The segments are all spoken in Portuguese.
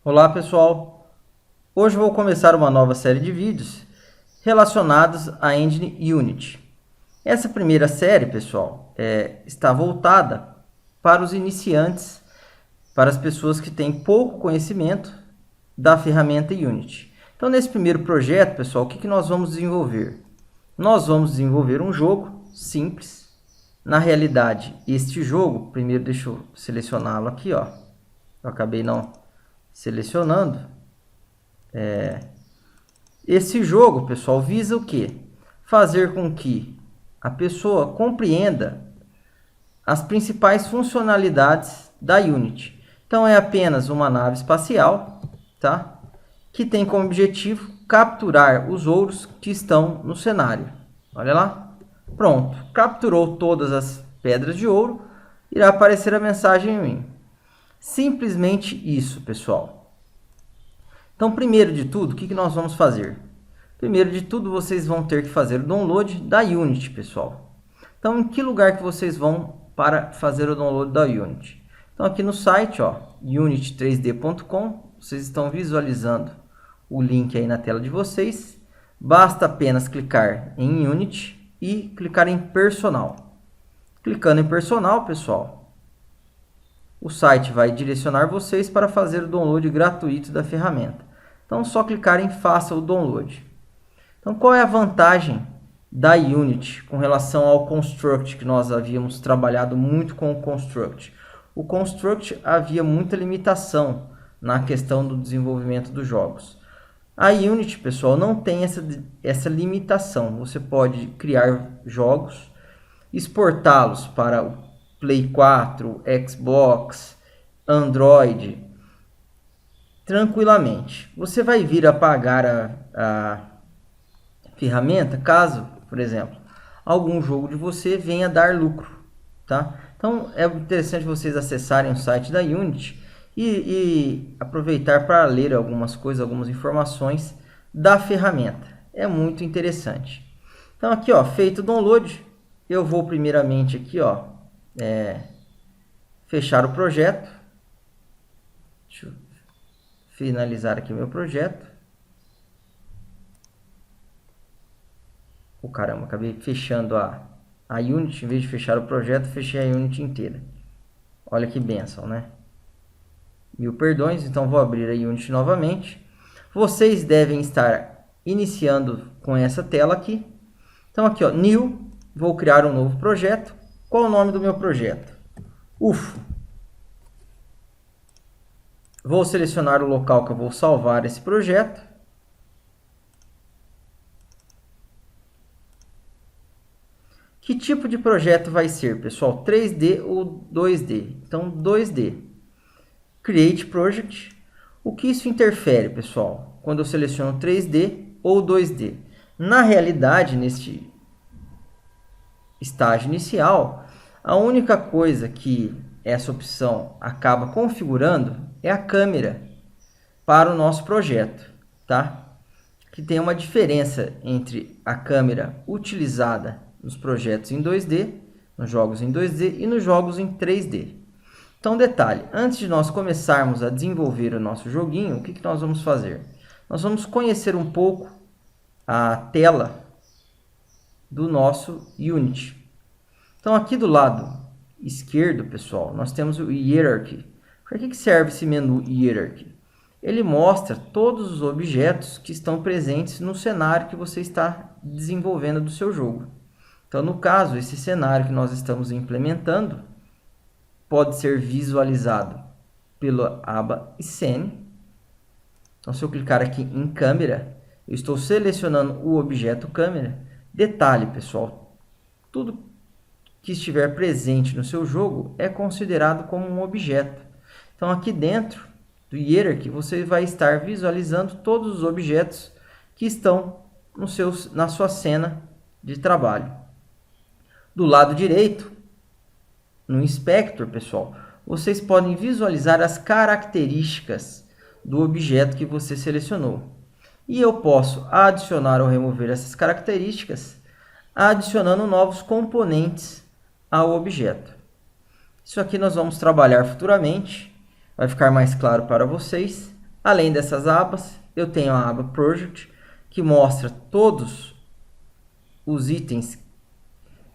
Olá pessoal, hoje vou começar uma nova série de vídeos relacionados à Engine Unity. Essa primeira série, pessoal, está voltada para os iniciantes, para as pessoas que têm pouco conhecimento da ferramenta Unity. Então, nesse primeiro projeto, pessoal, o que nós vamos desenvolver? Nós vamos desenvolver um jogo simples. Na realidade, este jogo, primeiro deixa eu selecioná-lo aqui, ó. Eu acabei não selecionando. Esse jogo, pessoal, visa o quê? Fazer com que a pessoa compreenda as principais funcionalidades da Unity. Então, é apenas uma nave espacial, tá? Que tem como objetivo capturar os ouros que estão no cenário. Olha lá. Pronto. Capturou todas as pedras de ouro. Irá aparecer a mensagem Win. Simplesmente isso, pessoal. Então, primeiro de tudo, o que nós vamos fazer? Primeiro de tudo, vocês vão ter que fazer o download da Unity, pessoal. Então, em que lugar que vocês vão para fazer o download da Unity? Então, aqui no site, ó, unity3d.com, vocês estão visualizando o link aí na tela de vocês. Basta apenas clicar em Unity e clicar em Personal. Clicando em Personal, pessoal, o site vai direcionar vocês para fazer o download gratuito da ferramenta. Então, só clicar em Faça o download. Então, qual é a vantagem da Unity com relação ao Construct, que nós havíamos trabalhado muito com o Construct? O Construct havia muita limitação na questão do desenvolvimento dos jogos. A Unity, pessoal, não tem essa limitação. Você pode criar jogos, exportá-los para o Play 4, Xbox, Android, tranquilamente. Você vai vir a pagar a ferramenta caso, por exemplo, algum jogo de você venha dar lucro, tá? Então, é interessante vocês acessarem o site da Unity e aproveitar para ler algumas coisas, algumas informações da ferramenta. É muito interessante. Então, aqui, ó, feito o download, eu vou primeiramente aqui, ó, fechar o projeto. Deixa eu finalizar aqui o meu projeto. Caramba, acabei fechando a Unity, em vez de fechar o projeto, fechei a Unity inteira. Olha que bênção, né? Mil perdões, então vou abrir a Unity novamente. Vocês devem estar iniciando com essa tela aqui. Então aqui, ó, New, vou criar um novo projeto. Qual é o nome do meu projeto? UFO. Vou selecionar o local que eu vou salvar esse projeto. Que tipo de projeto vai ser, pessoal? 3D ou 2D? Então, 2D. Create Project. O que isso interfere, pessoal? Quando eu seleciono 3D ou 2D? Na realidade, neste estágio inicial, a única coisa que essa opção acaba configurando é a câmera para o nosso projeto, tá? Que tem uma diferença entre a câmera utilizada nos projetos em 2D, nos jogos em 2D e nos jogos em 3D. Então, detalhe, antes de nós começarmos a desenvolver o nosso joguinho, o que nós vamos fazer? Nós vamos conhecer um pouco a tela do nosso Unity. Então, aqui do lado esquerdo, pessoal, nós temos o Hierarchy. Para que serve esse menu Hierarchy? Ele mostra todos os objetos que estão presentes no cenário que você está desenvolvendo do seu jogo. Então, no caso, esse cenário que nós estamos implementando pode ser visualizado pela aba Scene. Então, se eu clicar aqui em câmera, eu estou selecionando o objeto câmera. Detalhe, pessoal, tudo que estiver presente no seu jogo é considerado como um objeto. Então, aqui dentro do Hierarchy, você vai estar visualizando todos os objetos que estão na sua cena de trabalho. Do lado direito, no Inspector, pessoal, vocês podem visualizar as características do objeto que você selecionou. E eu posso adicionar ou remover essas características adicionando novos componentes ao objeto. Isso aqui nós vamos trabalhar futuramente, vai ficar mais claro para vocês. Além dessas abas, eu tenho a aba Project, que mostra todos os itens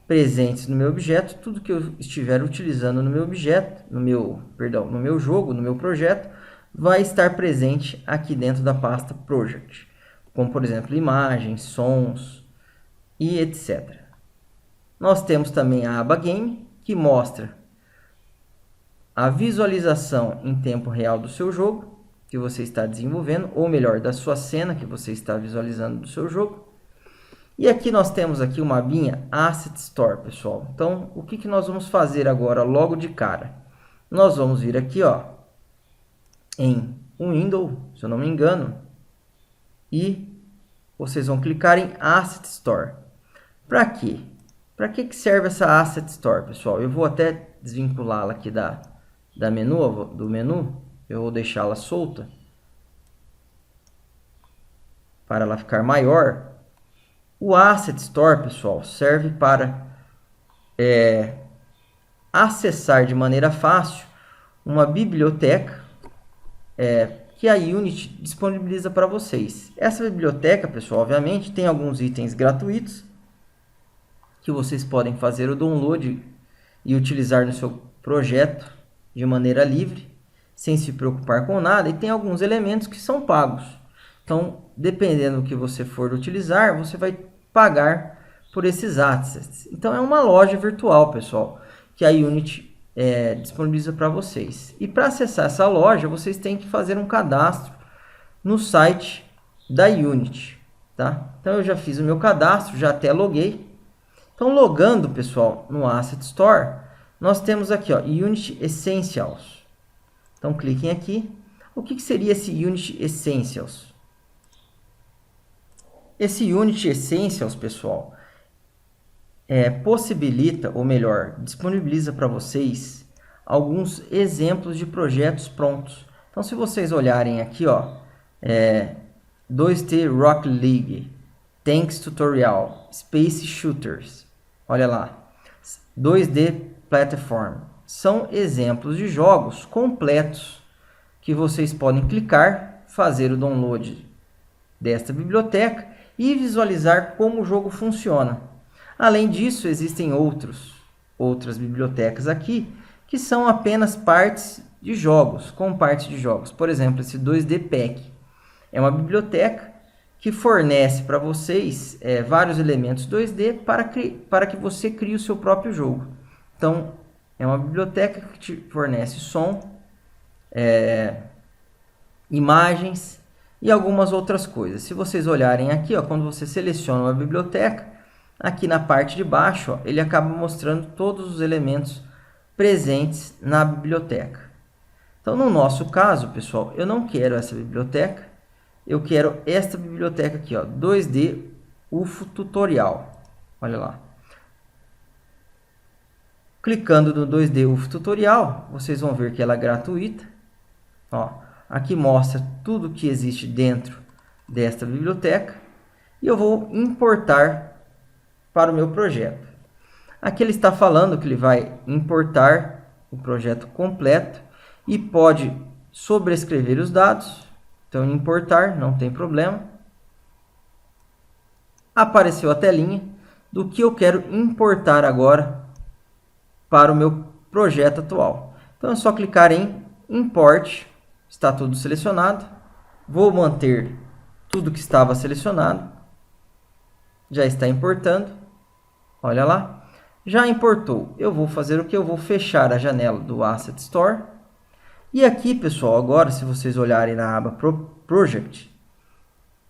presentes no meu objeto, tudo que eu estiver utilizando no meu objeto, no meu jogo, no meu projeto, vai estar presente aqui dentro da pasta Project, como por exemplo imagens, sons e etc. Nós temos também a aba Game, que mostra a visualização em tempo real do seu jogo que você está desenvolvendo, ou melhor, da sua cena que você está visualizando do seu jogo. E aqui nós temos aqui uma abinha Asset Store, pessoal. Então, o que nós vamos fazer agora logo de cara? Nós vamos vir aqui, ó, em Windows, se eu não me engano, e vocês vão clicar em Asset Store. Para quê? Para que serve essa Asset Store, pessoal? Eu vou até desvinculá-la aqui do menu. Eu vou deixá-la solta para ela ficar maior. O Asset Store, pessoal, serve para acessar de maneira fácil uma biblioteca que a Unity disponibiliza para vocês. Essa biblioteca, pessoal, obviamente, tem alguns itens gratuitos que vocês podem fazer o download e utilizar no seu projeto de maneira livre, sem se preocupar com nada, e tem alguns elementos que são pagos. Então, dependendo do que você for utilizar, você vai pagar por esses assets. Então, é uma loja virtual, pessoal, que a Unity disponibiliza para vocês. E para acessar essa loja, vocês têm que fazer um cadastro no site da Unity, tá? Então, eu já fiz o meu cadastro, já até loguei. Então, logando, pessoal, no Asset Store, nós temos aqui, ó, Unity Essentials. Então, cliquem aqui. O que seria esse Unity Essentials? Esse Unity Essentials, pessoal, possibilita, ou melhor, disponibiliza para vocês alguns exemplos de projetos prontos. Então, se vocês olharem aqui, ó, 2D Rocket League, Tanks Tutorial, Space Shooters, olha lá, 2D Platform, são exemplos de jogos completos que vocês podem clicar, fazer o download desta biblioteca e visualizar como o jogo funciona. Além disso, existem outras bibliotecas aqui que são apenas partes de jogos, com partes de jogos. Por exemplo, esse 2D Pack é uma biblioteca que fornece para vocês vários elementos 2D para que você crie o seu próprio jogo. Então, é uma biblioteca que te fornece som, imagens e algumas outras coisas. Se vocês olharem aqui, ó, quando você seleciona uma biblioteca, aqui na parte de baixo, ó, ele acaba mostrando todos os elementos presentes na biblioteca. Então, no nosso caso, pessoal, eu não quero essa biblioteca, eu quero esta biblioteca aqui, ó, 2D UFO Tutorial. Olha lá. Clicando no 2D UFO Tutorial, vocês vão ver que ela é gratuita. Ó, aqui mostra tudo que existe dentro desta biblioteca. E eu vou importar para o meu projeto. Aqui ele está falando que ele vai importar o projeto completo e pode sobrescrever os dados. Então, importar, não tem problema. Apareceu a telinha do que eu quero importar agora para o meu projeto atual. Então, é só clicar em Import. Está tudo selecionado. Vou manter tudo que estava selecionado. Já está importando. Olha lá. Já importou. Eu vou fazer o que? Eu vou fechar a janela do Asset Store. E aqui, pessoal, agora, se vocês olharem na aba Project,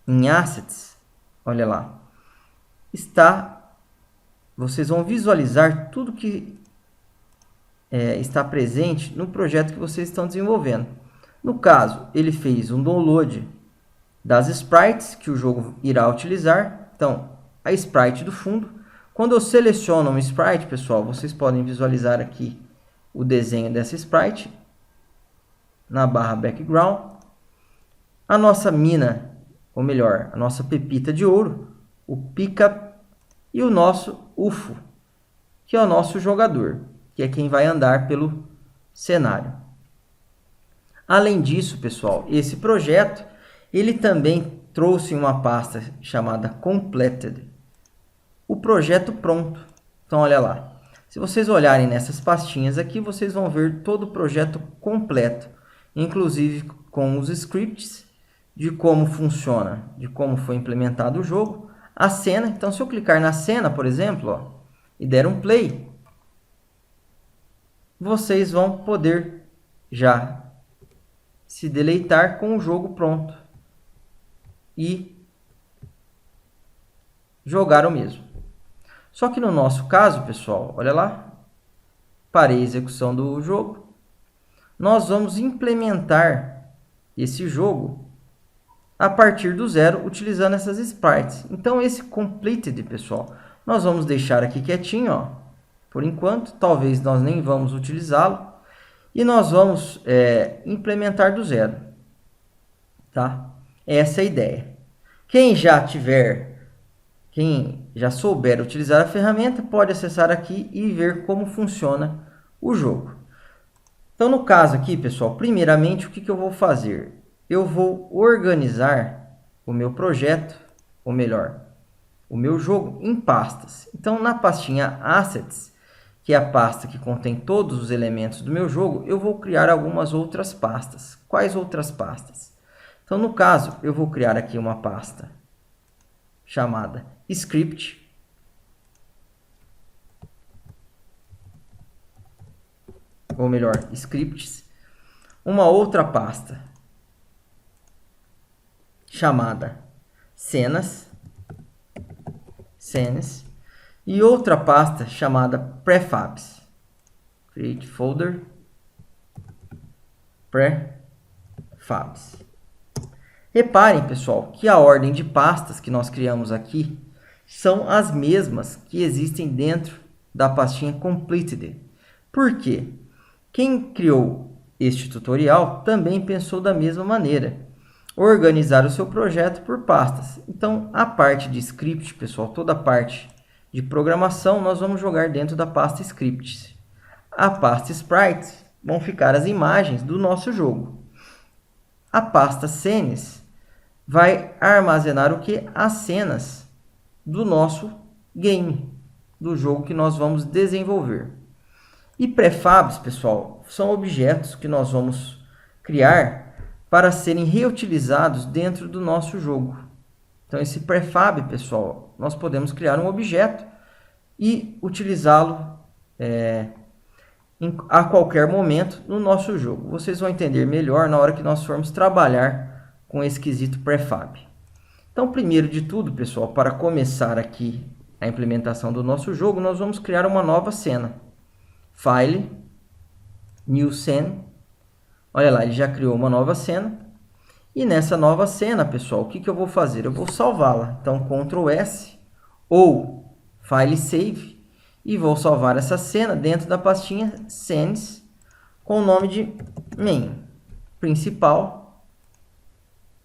em Assets, olha lá, vocês vão visualizar tudo que está presente no projeto que vocês estão desenvolvendo. No caso, ele fez um download das sprites que o jogo irá utilizar. Então, a sprite do fundo. Quando eu seleciono uma sprite, pessoal, vocês podem visualizar aqui o desenho dessa sprite na barra Background. A nossa mina, ou melhor, a nossa pepita de ouro, o Pickup e o nosso UFO, que é o nosso jogador, que é quem vai andar pelo cenário. Além disso, pessoal, esse projeto ele também trouxe uma pasta chamada Completed, o projeto pronto. Então, olha lá. Se vocês olharem nessas pastinhas aqui, vocês vão ver todo o projeto completo, inclusive com os scripts de como funciona, de como foi implementado o jogo, a cena. Então, se eu clicar na cena, por exemplo, ó, e der um play, vocês vão poder já se deleitar com o jogo pronto e jogar o mesmo. Só que no nosso caso, pessoal, olha lá, parei a execução do jogo. Nós vamos implementar esse jogo a partir do zero, utilizando essas sprites. Então, esse completed, pessoal, nós vamos deixar aqui quietinho, ó, por enquanto. Talvez nós nem vamos utilizá-lo. E nós vamos implementar do zero. Tá? Essa é a ideia. Quem já souber utilizar a ferramenta, pode acessar aqui e ver como funciona o jogo. Então, no caso aqui, pessoal, primeiramente, o que eu vou fazer? Eu vou organizar o meu projeto, ou melhor, o meu jogo em pastas. Então, na pastinha Assets, que é a pasta que contém todos os elementos do meu jogo, eu vou criar algumas outras pastas. Quais outras pastas? Então, no caso, eu vou criar aqui uma pasta chamada Script. Ou melhor, Scripts. Uma outra pasta chamada Cenas. E outra pasta chamada Prefabs. Create folder Prefabs. Reparem, pessoal, que a ordem de pastas que nós criamos aqui são as mesmas que existem dentro da pastinha Completed. Por quê? Quem criou este tutorial também pensou da mesma maneira. Organizar o seu projeto por pastas. Então, a parte de script, pessoal, toda a parte de programação, nós vamos jogar dentro da pasta scripts. A pasta sprites vão ficar as imagens do nosso jogo. A pasta scenes vai armazenar o que? As cenas do nosso game, do jogo que nós vamos desenvolver. E prefabs, pessoal, são objetos que nós vamos criar para serem reutilizados dentro do nosso jogo. Então, esse prefab, pessoal, nós podemos criar um objeto e utilizá-lo a qualquer momento no nosso jogo. Vocês vão entender melhor na hora que nós formos trabalhar com esse quesito prefab. Então, primeiro de tudo, pessoal, para começar aqui a implementação do nosso jogo, nós vamos criar uma nova cena. File, New Scene. Olha lá, ele já criou uma nova cena. E nessa nova cena, pessoal, o que eu vou fazer? Eu vou salvá-la. Então, Ctrl S ou File Save. E vou salvar essa cena dentro da pastinha Scenes com o nome de Main principal.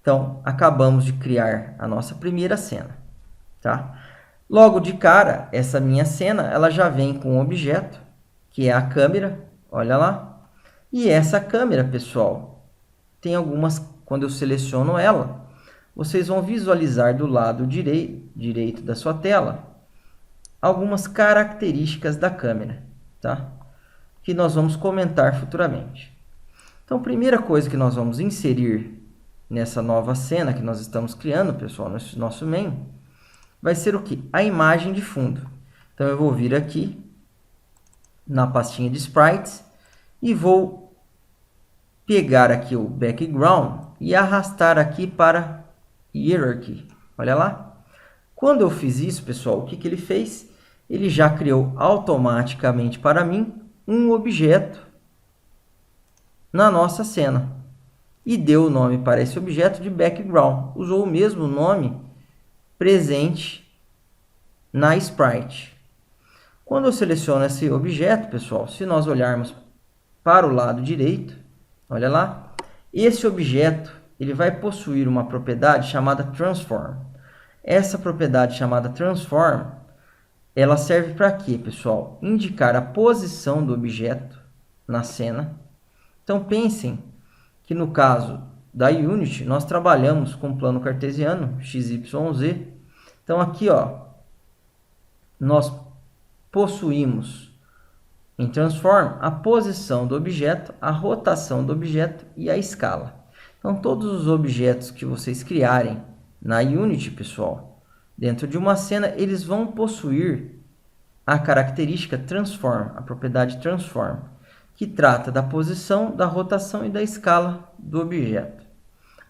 Então, acabamos de criar a nossa primeira cena. Tá? Logo de cara, essa minha cena ela já vem com um objeto, que é a câmera. Olha lá. E essa câmera, pessoal, tem algumas, quando eu seleciono ela, vocês vão visualizar do lado direito da sua tela algumas características da câmera, tá? Que nós vamos comentar futuramente. Então, a primeira coisa que nós vamos inserir nessa nova cena que nós estamos criando, pessoal, no nosso main, vai ser o quê? A imagem de fundo. Então, eu vou vir aqui na pastinha de sprites e vou pegar aqui o background e arrastar aqui para hierarchy. Olha lá. Quando eu fiz isso, pessoal, o que ele fez? Ele já criou automaticamente para mim um objeto na nossa cena. E deu o nome para esse objeto de background. Usou o mesmo nome presente na sprite. Quando eu seleciono esse objeto, pessoal, se nós olharmos para o lado direito, olha lá, esse objeto ele vai possuir uma propriedade chamada transform. Essa propriedade chamada transform, ela serve para quê, pessoal? Indicar a posição do objeto na cena. Então, pensem que no caso da Unity, nós trabalhamos com plano cartesiano, x, y, z. Então aqui, ó, nós possuímos em Transform a posição do objeto, a rotação do objeto e a escala. Então todos os objetos que vocês criarem na Unity, pessoal, dentro de uma cena, eles vão possuir a característica Transform, a propriedade Transform, que trata da posição, da rotação e da escala do objeto.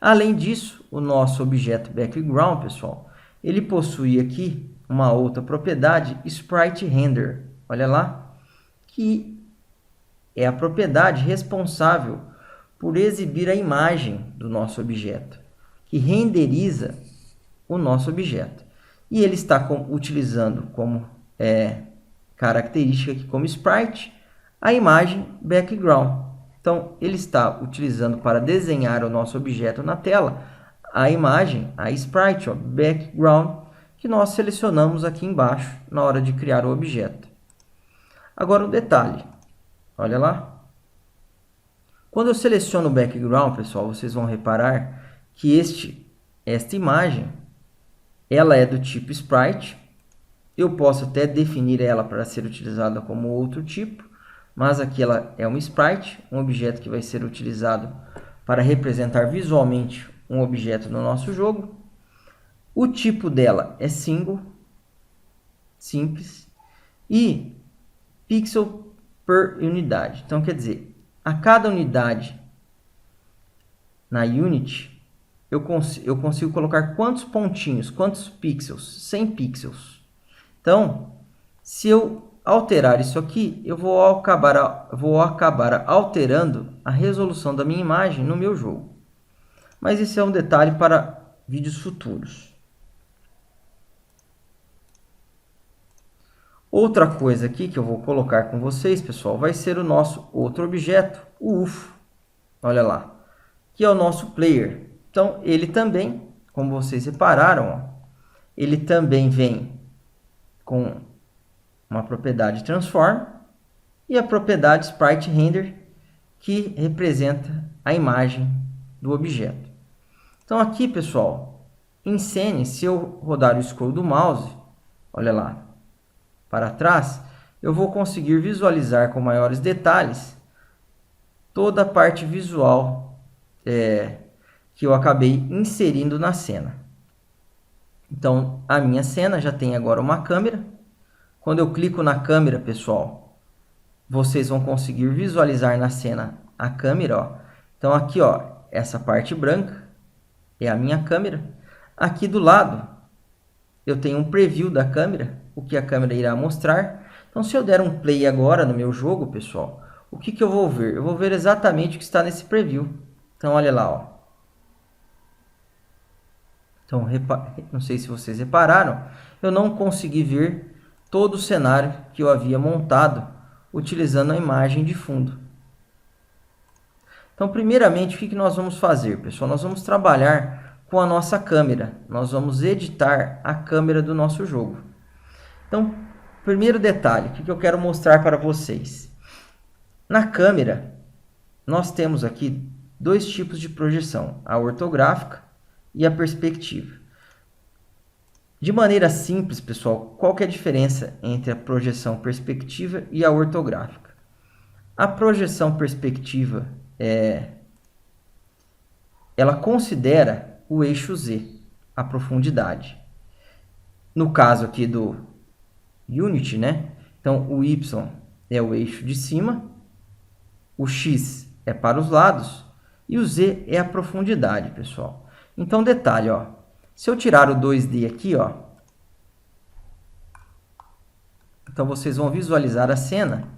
Além disso, o nosso objeto Background, pessoal, ele possui aqui uma outra propriedade, Sprite Render. Olha lá, que é a propriedade responsável por exibir a imagem do nosso objeto, que renderiza o nosso objeto. E ele está utilizando como característica aqui como sprite a imagem background. Então, ele está utilizando para desenhar o nosso objeto na tela a imagem, a sprite, ó, background, que nós selecionamos aqui embaixo na hora de criar o objeto. Agora, um detalhe. Olha lá. Quando eu seleciono o background, pessoal, vocês vão reparar que esta imagem ela é do tipo sprite. Eu posso até definir ela para ser utilizada como outro tipo, mas aqui ela é um sprite, um objeto que vai ser utilizado para representar visualmente um objeto no nosso jogo. O tipo dela é single, simples, e pixel per unidade. Então, quer dizer, a cada unidade na Unity, eu consigo colocar quantos pontinhos, quantos pixels? 100 pixels. Então, se eu alterar isso aqui, eu vou acabar alterando a resolução da minha imagem no meu jogo. Mas isso é um detalhe para vídeos futuros. Outra coisa aqui que eu vou colocar com vocês, pessoal, vai ser o nosso outro objeto, o UFO. Olha lá, que é o nosso player. Então, ele também, como vocês repararam, ó, ele também vem com uma propriedade Transform e a propriedade Sprite Render, que representa a imagem do objeto. Então, aqui, pessoal, em Scene, se eu rodar o scroll do mouse, olha lá, para trás, eu vou conseguir visualizar com maiores detalhes toda a parte visual que eu acabei inserindo na cena. Então, a minha cena já tem agora uma câmera. Quando eu clico na câmera, pessoal, vocês vão conseguir visualizar na cena a câmera. Ó. Então, aqui, ó, essa parte branca é a minha câmera. Aqui do lado, eu tenho um preview da câmera, o que a câmera irá mostrar. Então, se eu der um play agora no meu jogo, pessoal, o que eu vou ver? Eu vou ver exatamente o que está nesse preview. Então, olha lá, ó. Então, não sei se vocês repararam, eu não consegui ver todo o cenário que eu havia montado utilizando a imagem de fundo. Então, primeiramente, o que nós vamos fazer, pessoal? Nós vamos trabalhar com a nossa câmera. Nós vamos editar a câmera do nosso jogo. Então, primeiro detalhe, o que eu quero mostrar para vocês. Na câmera, nós temos aqui dois tipos de projeção, a ortográfica e a perspectiva. De maneira simples, pessoal, qual que é a diferença entre a projeção perspectiva e a ortográfica? A projeção perspectiva ela considera o eixo Z, a profundidade. No caso aqui do Unity, né? Então, o Y é o eixo de cima, o X é para os lados e o Z é a profundidade, pessoal. Então, detalhe, ó, se eu tirar o 2D aqui, ó, então vocês vão visualizar a cena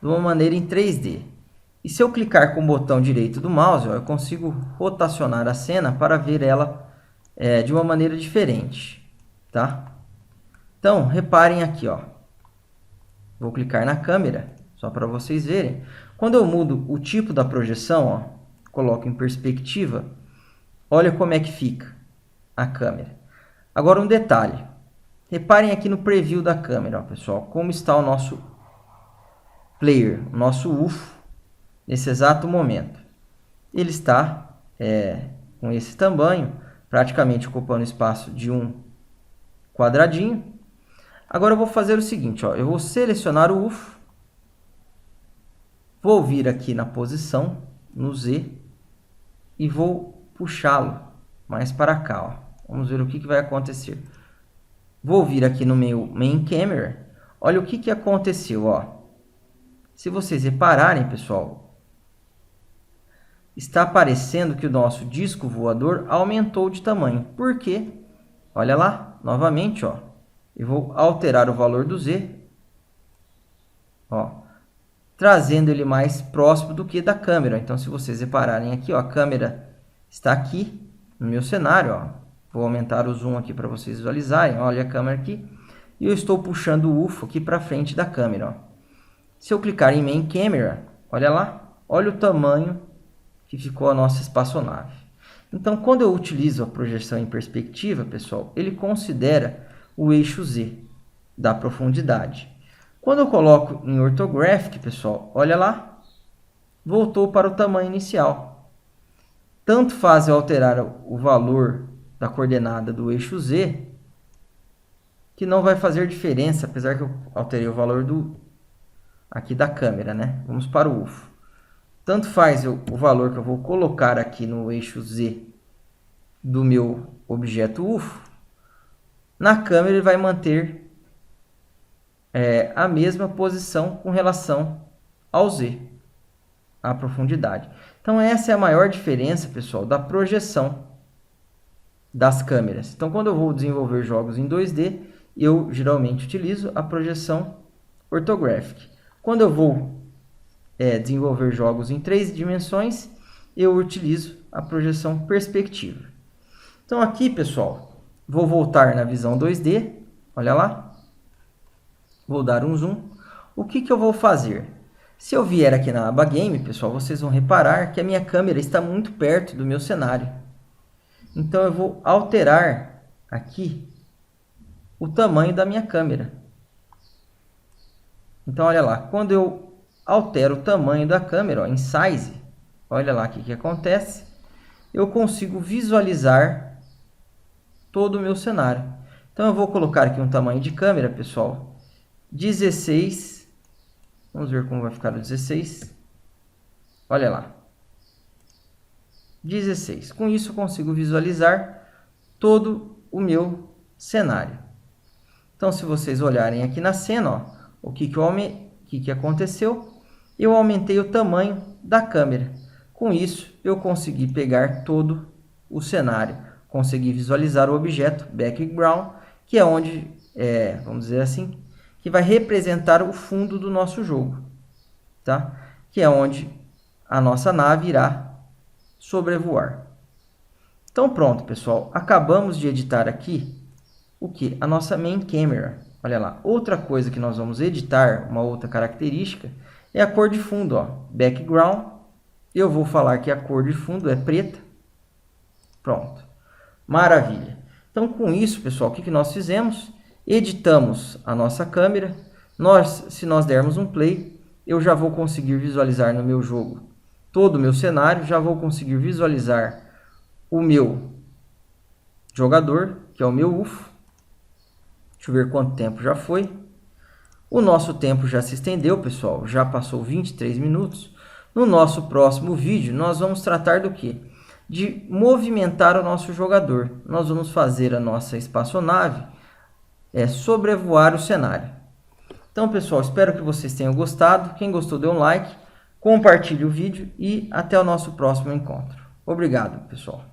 de uma maneira em 3D. E se eu clicar com o botão direito do mouse, ó, eu consigo rotacionar a cena para ver ela de uma maneira diferente, tá? Então, reparem aqui, ó. Vou clicar na câmera, só para vocês verem. Quando eu mudo o tipo da projeção, ó, coloco em perspectiva, olha como é que fica a câmera. Agora um detalhe. Reparem aqui no preview da câmera, ó, pessoal, como está o nosso player, o nosso UFO, nesse exato momento. ele está com esse tamanho, praticamente ocupando o espaço de um quadradinho. Agora eu vou fazer o seguinte, ó, eu vou selecionar o UFO, vou vir aqui na posição, no Z, e vou puxá-lo mais para cá. Ó. Vamos ver o que vai acontecer. Vou vir aqui no meu Main Camera. Olha o que aconteceu. Ó. Se vocês repararem, pessoal, está aparecendo que o nosso disco voador aumentou de tamanho. Por quê? Olha lá, novamente, ó. Eu vou alterar o valor do Z, ó, trazendo ele mais próximo do que da câmera. Então, se vocês repararem aqui, ó, a câmera está aqui no meu cenário. Ó. Vou aumentar o zoom aqui para vocês visualizarem. Olha a câmera aqui. E eu estou puxando o UFO aqui para frente da câmera. Ó. Se eu clicar em Main Camera, olha lá, olha o tamanho que ficou a nossa espaçonave. Então, quando eu utilizo a projeção em perspectiva, pessoal, ele considera o eixo Z da profundidade. Quando eu coloco em Orthographic, pessoal, olha lá, voltou para o tamanho inicial. Tanto faz eu alterar o valor da coordenada do eixo Z, que não vai fazer diferença, apesar que eu alterei o valor aqui da câmera, né? Vamos para o UFO. Tanto faz o valor que eu vou colocar aqui no eixo Z do meu objeto UFO, na câmera ele vai manter a mesma posição com relação ao Z, a profundidade. Então, essa é a maior diferença, pessoal, da projeção das câmeras. Então, quando eu vou desenvolver jogos em 2D, eu geralmente utilizo a projeção Orthographic. Quando eu vou desenvolver jogos em 3 dimensões, eu utilizo a projeção perspectiva. Então, aqui, pessoal, vou voltar na visão 2D, olha lá. Vou dar um zoom. O que eu vou fazer? Se eu vier aqui na aba Game, pessoal, vocês vão reparar que a minha câmera está muito perto do meu cenário. Então, eu vou alterar aqui o tamanho da minha câmera. Então, olha lá. Quando eu altero o tamanho da câmera, ó, em Size, olha lá o que acontece. Eu consigo visualizar todo o meu cenário. Então, eu vou colocar aqui um tamanho de câmera, pessoal, 16, vamos ver como vai ficar o 16, olha lá, 16, com isso eu consigo visualizar todo o meu cenário. Então, se vocês olharem aqui na cena, ó, o que aconteceu, eu aumentei o tamanho da câmera, com isso eu consegui pegar todo o cenário, consegui visualizar o objeto background, que é onde, vamos dizer assim, que vai representar o fundo do nosso jogo, tá? Que é onde a nossa nave irá sobrevoar. Então, pronto, pessoal. Acabamos de editar aqui o que? A nossa Main Camera. Olha lá. Outra coisa que nós vamos editar, uma outra característica, é a cor de fundo. Ó. Background. Eu vou falar que a cor de fundo é preta. Pronto. Maravilha. Então, com isso, pessoal, o que nós fizemos? Editamos a nossa câmera. Se nós dermos um play, eu já vou conseguir visualizar no meu jogo todo o meu cenário, já vou conseguir visualizar o meu jogador, que é o meu UFO. Deixa eu ver quanto tempo já foi. O nosso tempo já se estendeu, pessoal, já passou 23 minutos. No nosso próximo vídeo, nós vamos tratar do quê? De movimentar o nosso jogador. Nós vamos fazer a nossa espaçonave sobrevoar o cenário. Então, pessoal, espero que vocês tenham gostado. Quem gostou, dê um like, compartilhe o vídeo e até o nosso próximo encontro. Obrigado, pessoal.